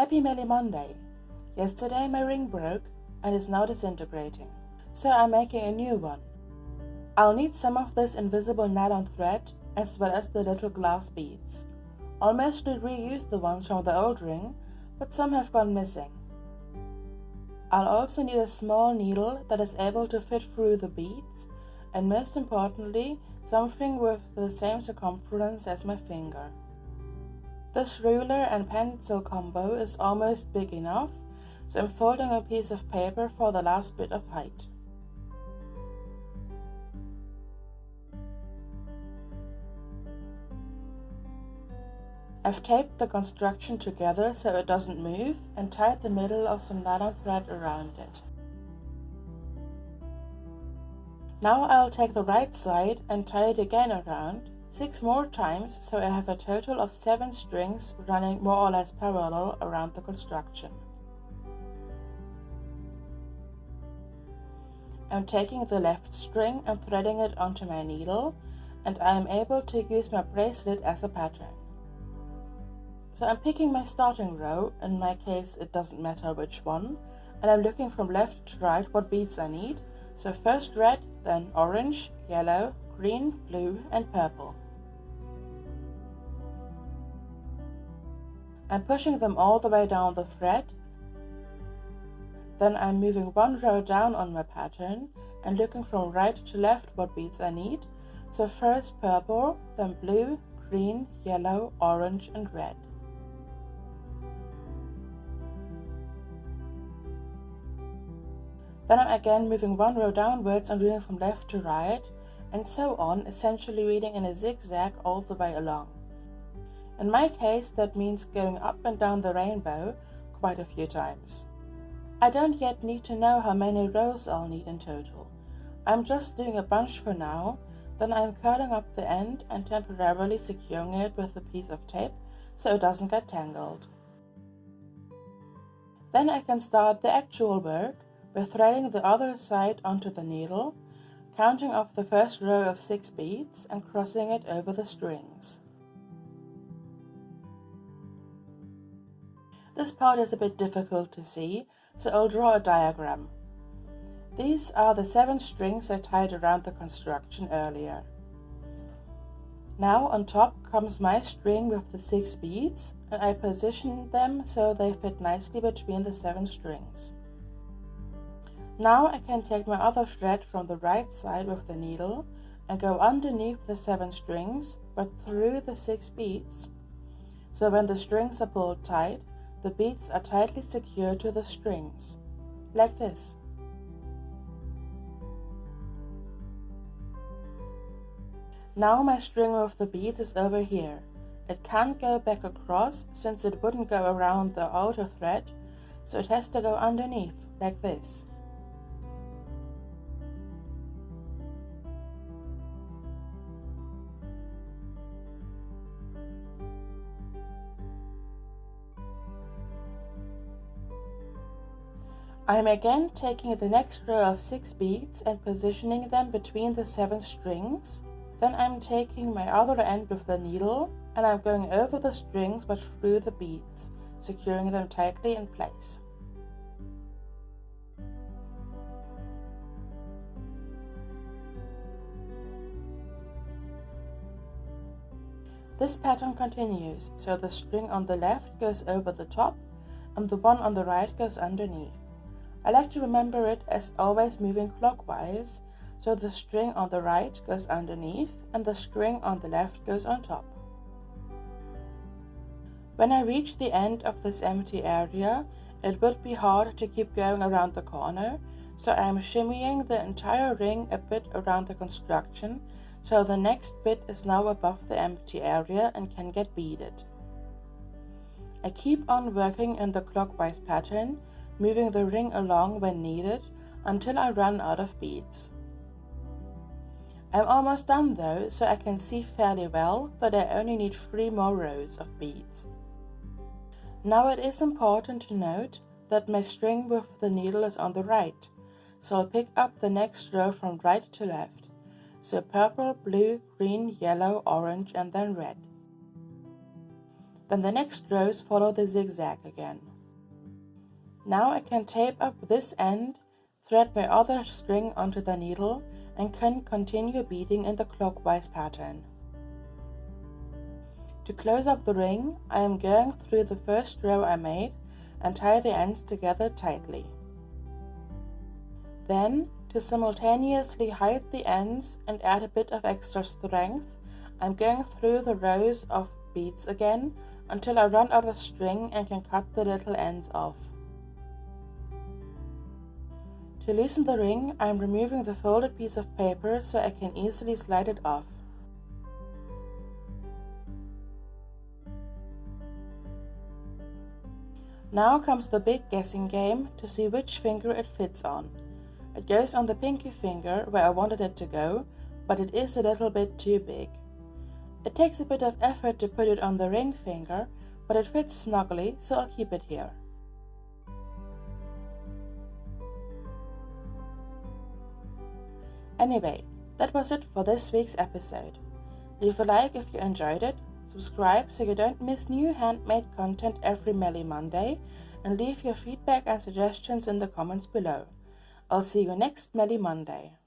Happy Melly Monday! Yesterday my ring broke and is now disintegrating, so I'm making a new one. I'll need some of this invisible nylon thread as well as the little glass beads. I'll mostly reuse the ones from the old ring, but some have gone missing. I'll also need a small needle that is able to fit through the beads, and most importantly, something with the same circumference as my finger. This ruler and pencil combo is almost big enough, so I'm folding a piece of paper for the last bit of height. I've taped the construction together so it doesn't move and tied the middle of some nylon thread around it. Now I'll take the right side and tie it again around 6 more times, so I have a total of 7 strings running more or less parallel around the construction. I'm taking the left string and threading it onto my needle, and I am able to use my bracelet as a pattern. So I'm picking my starting row, in my case it doesn't matter which one, and I'm looking from left to right what beads I need, so first red, then orange, yellow, green, blue and purple. I'm pushing them all the way down the thread. Then I'm moving one row down on my pattern and looking from right to left what beads I need. So first purple, then blue, green, yellow, orange and red. Then I'm again moving one row downwards and doing from left to right, and so on, essentially reading in a zigzag all the way along. In my case, that means going up and down the rainbow quite a few times. I don't yet need to know how many rows I'll need in total. I'm just doing a bunch for now, then I'm curling up the end and temporarily securing it with a piece of tape so it doesn't get tangled. Then I can start the actual work by threading the other side onto the needle, counting off the first row of 6 beads and crossing it over the strings. This part is a bit difficult to see, so I'll draw a diagram. These are the 7 strings I tied around the construction earlier. Now on top comes my string with the 6 beads, and I position them so they fit nicely between the 7 strings. Now I can take my other thread from the right side with the needle and go underneath the 7 strings but through the 6 beads, so when the strings are pulled tight, the beads are tightly secured to the strings, like this. Now my string with the beads is over here. It can't go back across since it wouldn't go around the outer thread, so it has to go underneath, like this. I am again taking the next row of 6 beads and positioning them between the 7 strings. Then I'm taking my other end with the needle and I'm going over the strings but through the beads, securing them tightly in place. This pattern continues, so the string on the left goes over the top and the one on the right goes underneath. I like to remember it as always moving clockwise, so the string on the right goes underneath and the string on the left goes on top. When I reach the end of this empty area, it would be hard to keep going around the corner, so I am shimmying the entire ring a bit around the construction, so the next bit is now above the empty area and can get beaded. I keep on working in the clockwise pattern, moving the ring along when needed until I run out of beads. I'm almost done though, so I can see fairly well that I only need 3 more rows of beads. Now it is important to note that my string with the needle is on the right, so I'll pick up the next row from right to left, so purple, blue, green, yellow, orange and then red. Then the next rows follow the zigzag again. Now I can tape up this end, thread my other string onto the needle, and can continue beading in the clockwise pattern. To close up the ring, I am going through the first row I made and tie the ends together tightly. Then, to simultaneously hide the ends and add a bit of extra strength, I'm going through the rows of beads again until I run out of string and can cut the little ends off. To loosen the ring, I am removing the folded piece of paper so I can easily slide it off. Now comes the big guessing game to see which finger it fits on. It goes on the pinky finger where I wanted it to go, but it is a little bit too big. It takes a bit of effort to put it on the ring finger, but it fits snugly, so I'll keep it here. Anyway, that was it for this week's episode. Leave a like if you enjoyed it, subscribe so you don't miss new handmade content every Melly Monday, and leave your feedback and suggestions in the comments below. I'll see you next Melly Monday.